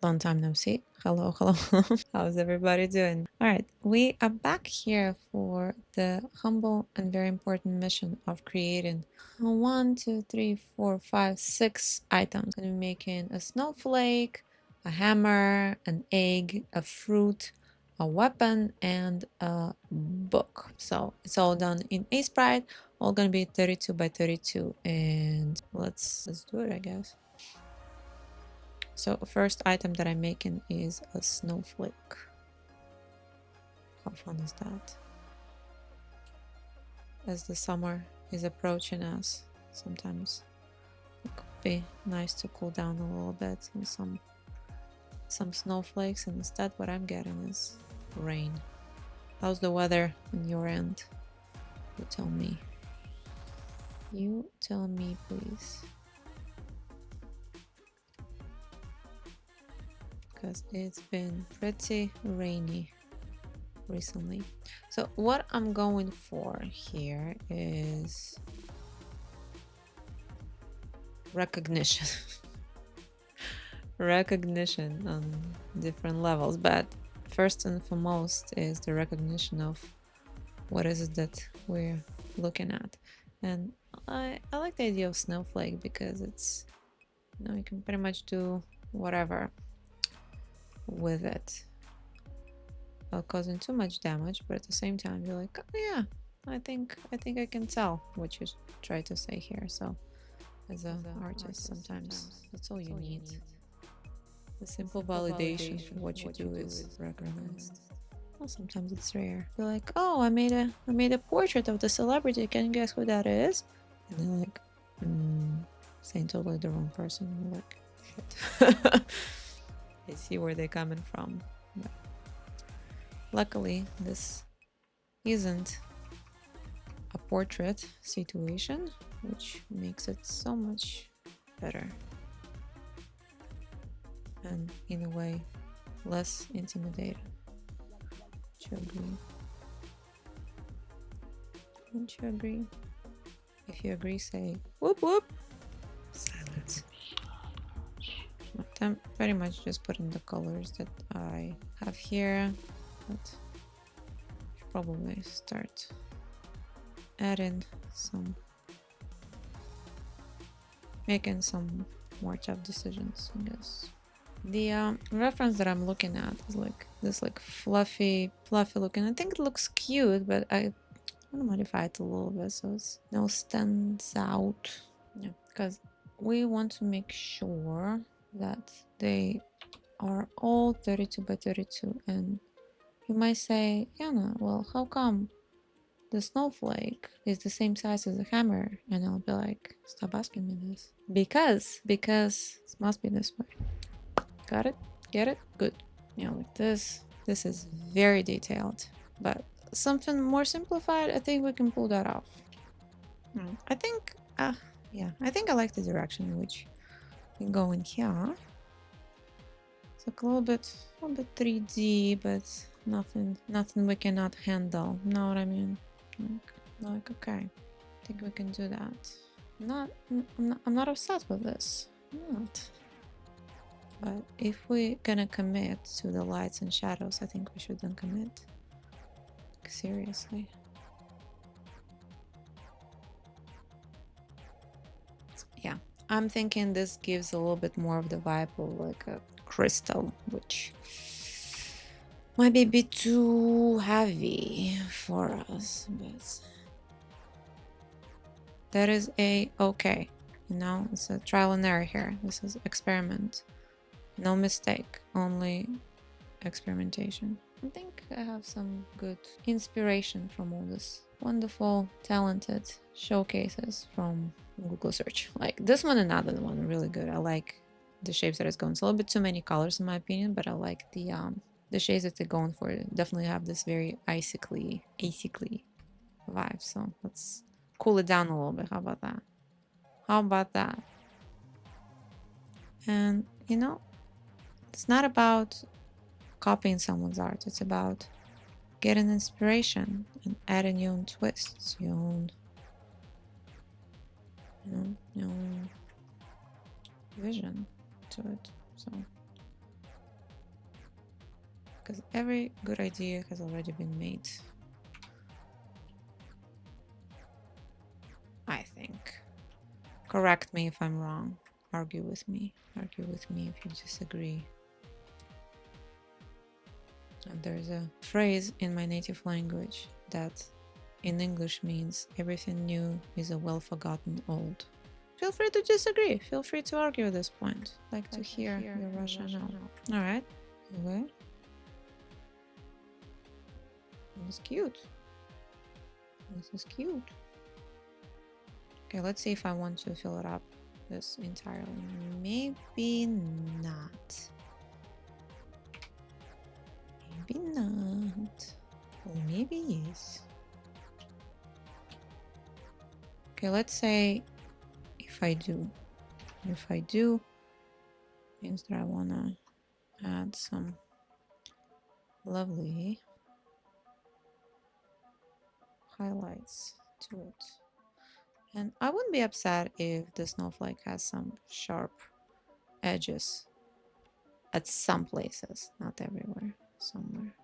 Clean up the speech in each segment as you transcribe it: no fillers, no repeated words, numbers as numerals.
Long time no see. Hello, hello. How's everybody doing? All right, we are back here for the humble and very important mission of creating 6 items. I'm gonna be making a snowflake, a hammer, an egg, a fruit, a weapon, and a book. So it's all done in Aseprite, all gonna be 32 by 32, and let's do it, I guess. So first item that I'm making is a snowflake. How fun is that? As the summer is approaching us, sometimes it could be nice to cool down a little bit and some snowflakes, and instead what I'm getting is rain. How's the weather on your end? You tell me. You tell me, please. Because it's been pretty rainy recently. So what I'm going for here is recognition. Recognition on different levels, but first and foremost is the recognition of what is it that we're looking at. And I like the idea of snowflake because it's, you know, you can pretty much do whatever with it without causing too much damage, but at the same time you're like, oh yeah, I think I can tell what you try to say here. So as an artist, sometimes that's all you need. The simple validation for what you do is recognized. Well, sometimes it's rare. You're like, oh, I made a portrait of the celebrity. Can you guess who that is? And they're like, saying totally the wrong person. You're like, shit. I see where they're coming from. But luckily, this isn't a portrait situation, which makes it so much better. And in a way, less intimidating. Don't you agree? Don't you agree? If you agree, say whoop whoop. Silence. I'm pretty much just putting the colors that I have here, but should probably start adding some, making some more tough decisions, I guess. The reference that I'm looking at is like this, like fluffy looking. I think it looks cute, but I want to modify it a little bit so it's no stands out. Yeah, because we want to make sure that they are all 32 by 32. And you might say, Yana, well, how come the snowflake is the same size as a hammer? And I'll be like, stop asking me this. Because it must be this way. Got it? Get it? Good. You know, like this. This is very detailed, but something more simplified, I think we can pull that off. I think, yeah, I think I like the direction in which we go in here. It's like a little bit 3D, but nothing we cannot handle. Know what I mean? Like okay, I think we can do that. I'm not upset with this. I'm not. But if we're gonna commit to the lights and shadows, I think we should then commit. Seriously. Yeah, I'm thinking this gives a little bit more of the vibe of like a crystal, which might be a bit too heavy for us, but that is okay. You know, it's a trial and error here. This is experiment. No mistake, only experimentation. I think I have some good inspiration from all this wonderful, talented showcases from Google search. Like this one and another one are really good. I like the shapes that it's going. It's a little bit too many colors in my opinion, but I like the shades that they're going for. Definitely have this very icicly vibe. So let's cool it down a little bit. How about that? How about that? And you know, it's not about copying someone's art. It's about getting inspiration and adding your own twists, your own, you know, your own vision to it. So Because every good idea has already been made. I think. Correct me if I'm wrong. Argue with me. Argue with me if you disagree. And there's a phrase in my native language that in English means everything new is a well-forgotten old. Feel free to disagree. Feel free to argue at this point. Like to hear your rationale. All right. Okay. This is cute. This is cute. Okay, let's see if I want to fill it up this entirely. Maybe not. Maybe not. Or maybe yes. Okay, let's say if I do. If I do, means that I wanna add some lovely highlights to it. And I wouldn't be upset if the snowflake has some sharp edges at some places, not everywhere, somewhere.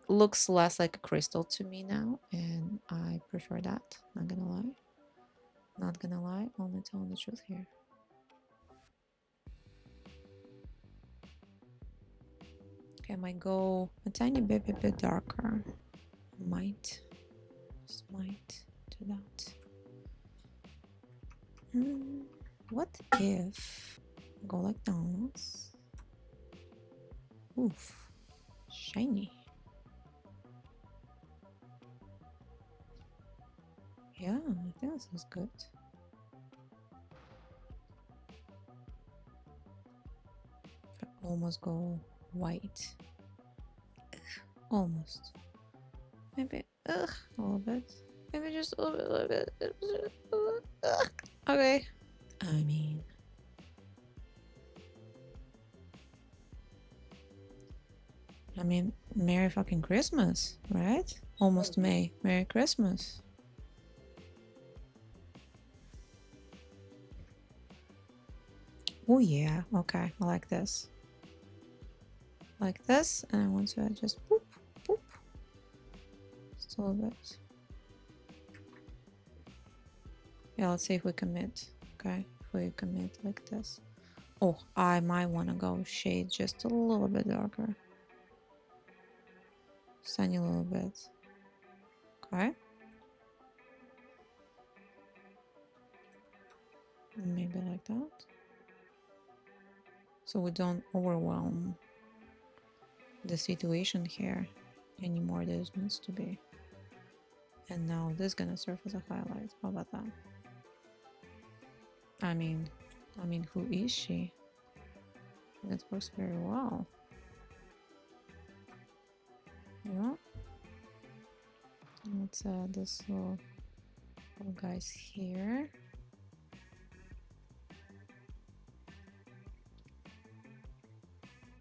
Looks less like a crystal to me now, and I prefer that, not gonna lie. Not gonna lie, only telling the truth here. Okay, I might go a tiny bit darker. Might. Just might do that. What if I go like this? Oof. Shiny. Yeah, I think this is good. I almost go white. Ugh, almost. Maybe a little bit. Maybe just a little bit. Ugh. Okay. I mean, Merry fucking Christmas, right? Almost May. Merry Christmas. Oh yeah, okay, I like this. Like this, and I want to just boop, boop. Just a little bit. Yeah, let's see if we commit. Okay, if we commit like this. Oh, I might want to go shade just a little bit darker. Sunny a little bit. Okay. Maybe like that. So we don't overwhelm the situation here anymore. There needs to be. And now this is gonna serve as a highlight. How about that? I mean, who is she? That works very well. Yeah. Let's add this little guys here.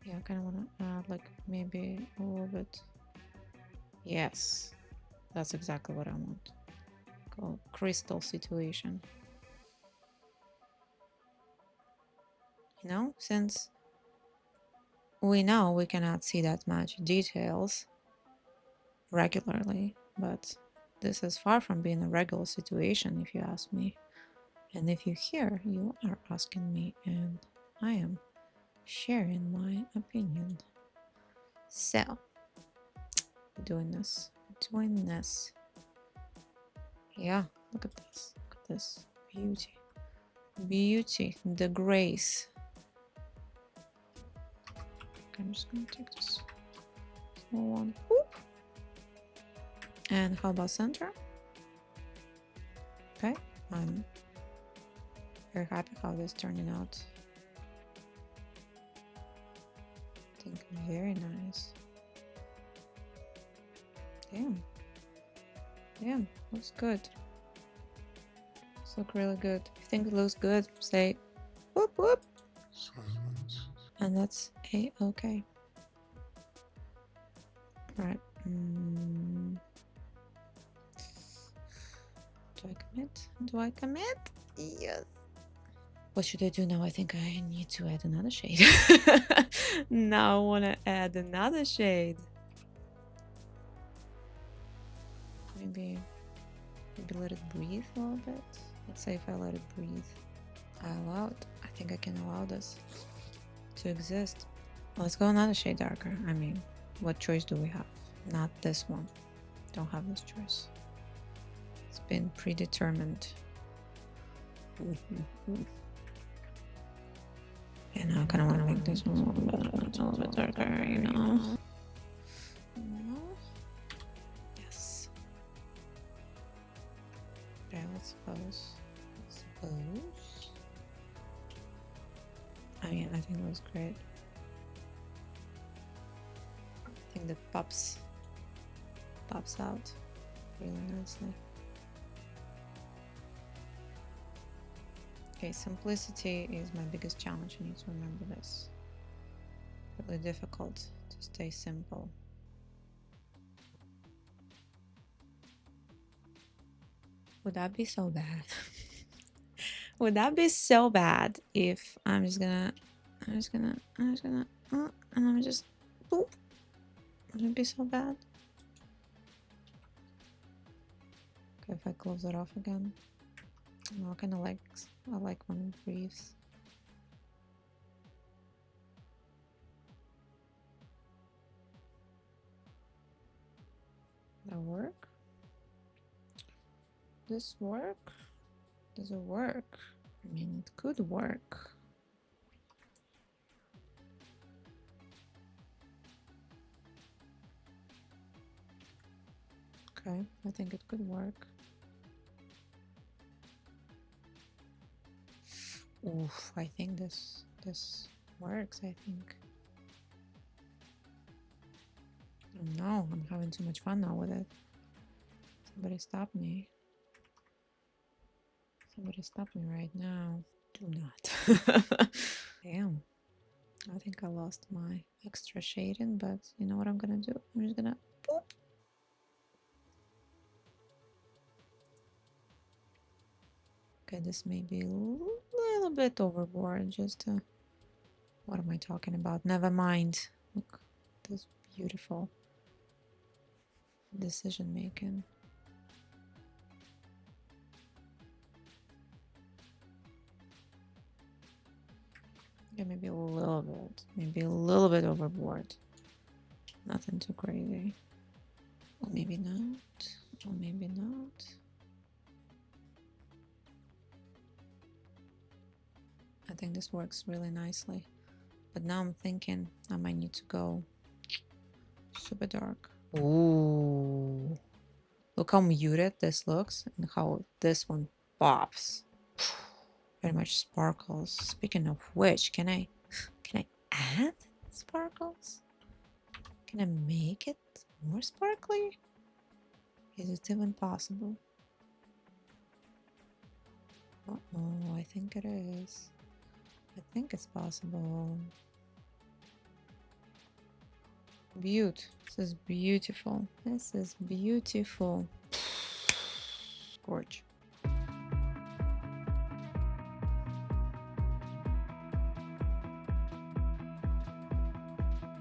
Yeah, I kind of want to add like maybe a little bit. Yes, that's exactly what I want. Called crystal situation. You know, since we know we cannot see that much details regularly, but this is far from being a regular situation if you ask me. And if you hear, you are asking me, and I am sharing my opinion. So, doing this. Yeah, look at this. Look at this. Beauty. Beauty. The grace. Okay, I'm just gonna take this small one. Whoop. And how about center? Okay, I'm very happy how this is turning out. I think very nice. Damn, looks good. This look really good. If you think it looks good, say whoop whoop. Silence. And that's a-okay. Right. Do I commit? Do I commit? Yes. What should I do now? I think I need to add another shade. Now I want to add another shade. Maybe let it breathe a little bit. Let's say if I let it breathe. I allowed. I think I can allow this to exist. Let's go another shade darker. I mean, what choice do we have? Not this one. Don't have this choice. It's been predetermined. And I kind of want to make this one a little bit darker, you know? Yes. Okay, let's suppose. I mean, I think it looks great. I think that pops out really nicely. Okay, simplicity is my biggest challenge. I need to remember this. Really difficult to stay simple. Would that be so bad? Would that be so bad if I'm just gonna, and I'm just, boop. Would it be so bad? Okay, if I close it off again. No, I like when it breathes. That work? This work? Does it work? I mean, it could work. Okay, I think it could work. Oof, I think this works, I think. No, I'm having too much fun now with it. Somebody stop me. Somebody stop me right now. Do not. Damn. I think I lost my extra shading, but you know what I'm gonna do? I'm just gonna boop. Okay, this may be a little bit overboard. Just what am I talking about? Never mind. Look, this beautiful decision making. Yeah, maybe a little bit overboard. Nothing too crazy. Or maybe not. Or maybe not. I think this works really nicely. But now I'm thinking I might need to go super dark. Ooh. Look how muted this looks and how this one pops. Very much sparkles. Speaking of which, can I add sparkles? Can I make it more sparkly? Is it even possible? Uh-oh, I think it is. I think it's possible. Beaut. This is beautiful. This is beautiful. Gorge.